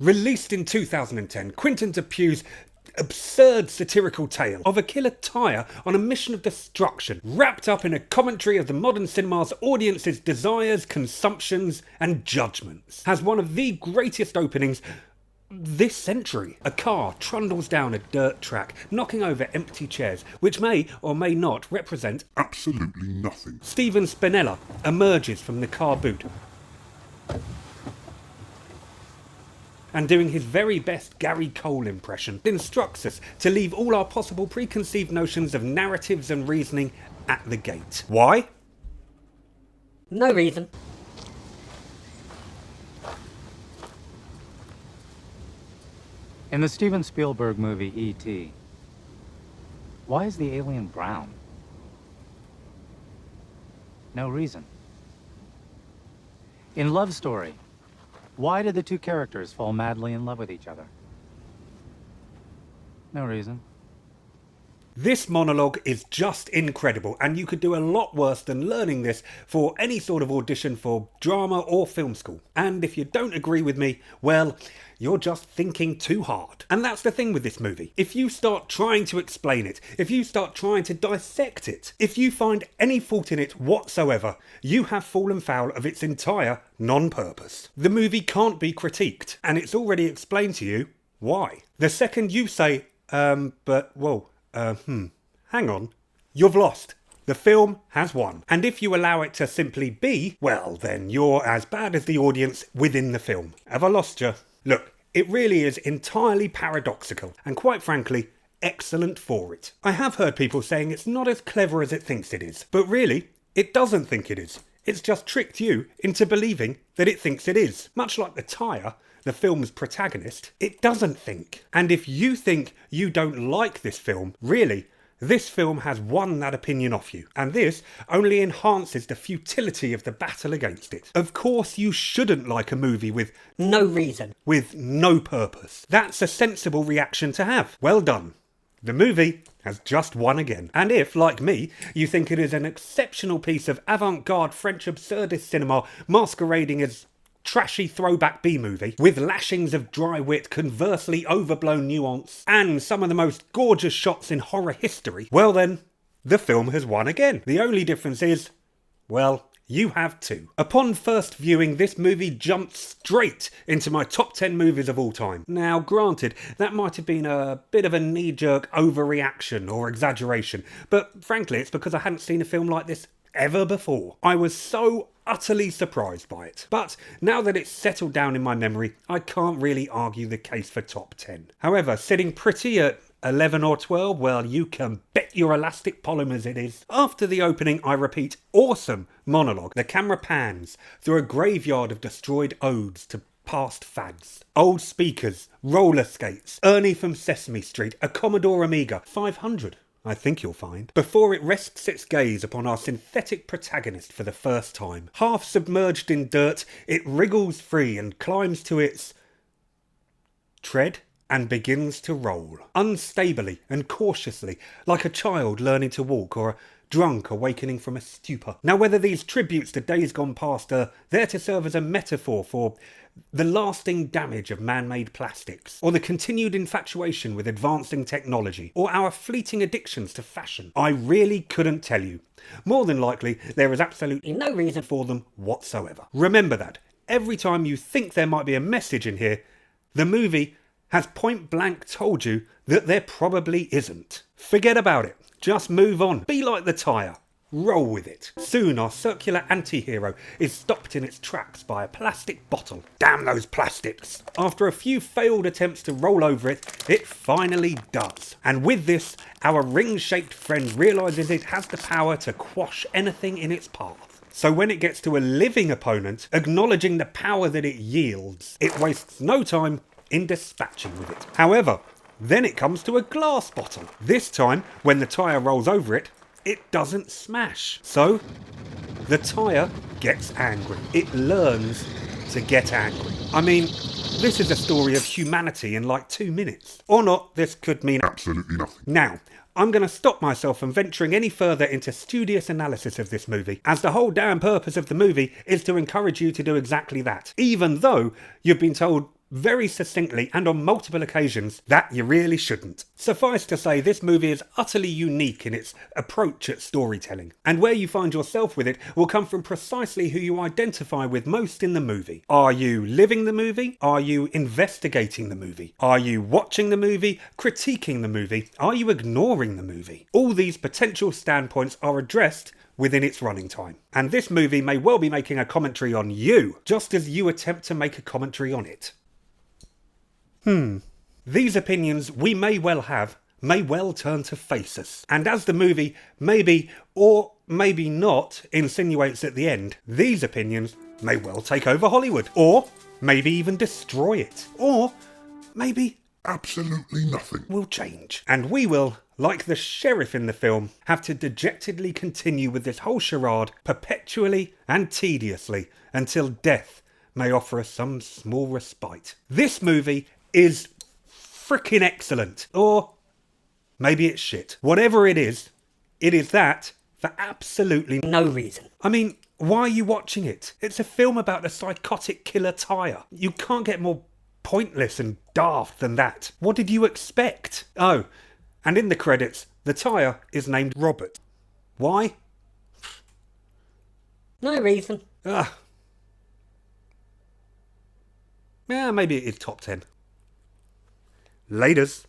Released in 2010, Quentin Dupieux's absurd satirical tale of a killer tyre on a mission of destruction, wrapped up in a commentary of the modern cinema's audience's desires, consumptions and judgments, has one of the greatest openings this century. A car trundles down a dirt track, knocking over empty chairs, which may or may not represent absolutely nothing. Steven Spinella emerges from the car boot and, doing his very best Gary Cole impression, instructs us to leave all our possible preconceived notions of narratives and reasoning at the gate. Why? No reason. In the Steven Spielberg movie E.T., why is the alien brown? No reason. In Love Story, why did the two characters fall madly in love with each other? No reason. This monologue is just incredible, and you could do a lot worse than learning this for any sort of audition for drama or film school. And if you don't agree with me, well, you're just thinking too hard. And that's the thing with this movie. If you start trying to explain it, if you start trying to dissect it, if you find any fault in it whatsoever, you have fallen foul of its entire non-purpose. The movie can't be critiqued, and it's already explained to you why. The second you say, hang on, you've lost. The film has won. And if you allow it to simply be, well, then you're as bad as the audience within the film. Have I lost you? Look, it really is entirely paradoxical, and quite frankly, excellent for it. I have heard people saying it's not as clever as it thinks it is, but really, it doesn't think it is. It's just tricked you into believing that it thinks it is. Much like the tyre, the film's protagonist, it doesn't think. And if you think you don't like this film, really, this film has won that opinion off you, and this only enhances the futility of the battle against it. Of course you shouldn't like a movie with no reason, with no purpose. That's a sensible reaction to have. Well done. The movie has just won again. And if, like me, you think it is an exceptional piece of avant-garde French absurdist cinema masquerading as trashy throwback B-movie, with lashings of dry wit, conversely overblown nuance, and some of the most gorgeous shots in horror history, well then, the film has won again. The only difference is, well, you have too. Upon first viewing, this movie jumped straight into my top 10 movies of all time. Now, granted, that might have been a bit of a knee-jerk overreaction or exaggeration, but frankly, it's because I hadn't seen a film like this ever before. I was so utterly surprised by it. But now that it's settled down in my memory, I can't really argue the case for top 10. However, sitting pretty at 11 or 12, well, you can bet your elastic polymers it is. After the opening, I repeat, awesome monologue, the camera pans through a graveyard of destroyed odes to past fads. Old speakers, roller skates, Ernie from Sesame Street, a Commodore Amiga 500. I think you'll find, before it rests its gaze upon our synthetic protagonist for the first time. Half submerged in dirt, it wriggles free and climbs to its tread and begins to roll, unstably and cautiously, like a child learning to walk or a drunk awakening from a stupor. Now, whether these tributes to days gone past are there to serve as a metaphor for the lasting damage of man-made plastics, or the continued infatuation with advancing technology, or our fleeting addictions to fashion, I really couldn't tell you. More than likely, there is absolutely no reason for them whatsoever. Remember that. Every time you think there might be a message in here, the movie has point blank told you that there probably isn't. Forget about it. Just move on. Be like the tyre. Roll with it. Soon our circular anti-hero is stopped in its tracks by a plastic bottle. Damn those plastics. After a few failed attempts to roll over it, it finally does. And with this, our ring-shaped friend realises it has the power to quash anything in its path. So when it gets to a living opponent, acknowledging the power that it yields, it wastes no time in dispatching with it. However, then it comes to a glass bottle. This time, when the tyre rolls over it, it doesn't smash. So, the tyre gets angry. It learns to get angry. I mean, this is a story of humanity in like 2 minutes. Or not, this could mean absolutely nothing. Now, I'm going to stop myself from venturing any further into studious analysis of this movie, as the whole damn purpose of the movie is to encourage you to do exactly that, even though you've been told very succinctly and on multiple occasions that you really shouldn't. Suffice to say, this movie is utterly unique in its approach at storytelling, and where you find yourself with it will come from precisely who you identify with most in the movie. Are you living the movie? Are you investigating the movie? Are you watching the movie? Critiquing the movie? Are you ignoring the movie? All these potential standpoints are addressed within its running time. And this movie may well be making a commentary on you, just as you attempt to make a commentary on it. These opinions we may well have may well turn to face us. And as the movie maybe or maybe not insinuates at the end, these opinions may well take over Hollywood, or maybe even destroy it, or maybe Absolutely nothing. will change. And we will, like the sheriff in the film, have to dejectedly continue with this whole charade perpetually and tediously until death may offer us some small respite. This movie is frickin' excellent. Or maybe it's shit. Whatever it is that for absolutely No reason. I mean, why are you watching it? It's a film about a psychotic killer Tyre. You can't get more pointless and daft than that. What did you expect? Oh, and in the credits, the Tyre is named Robert. Why? No reason. Ah. Yeah, maybe it is top 10. Laters.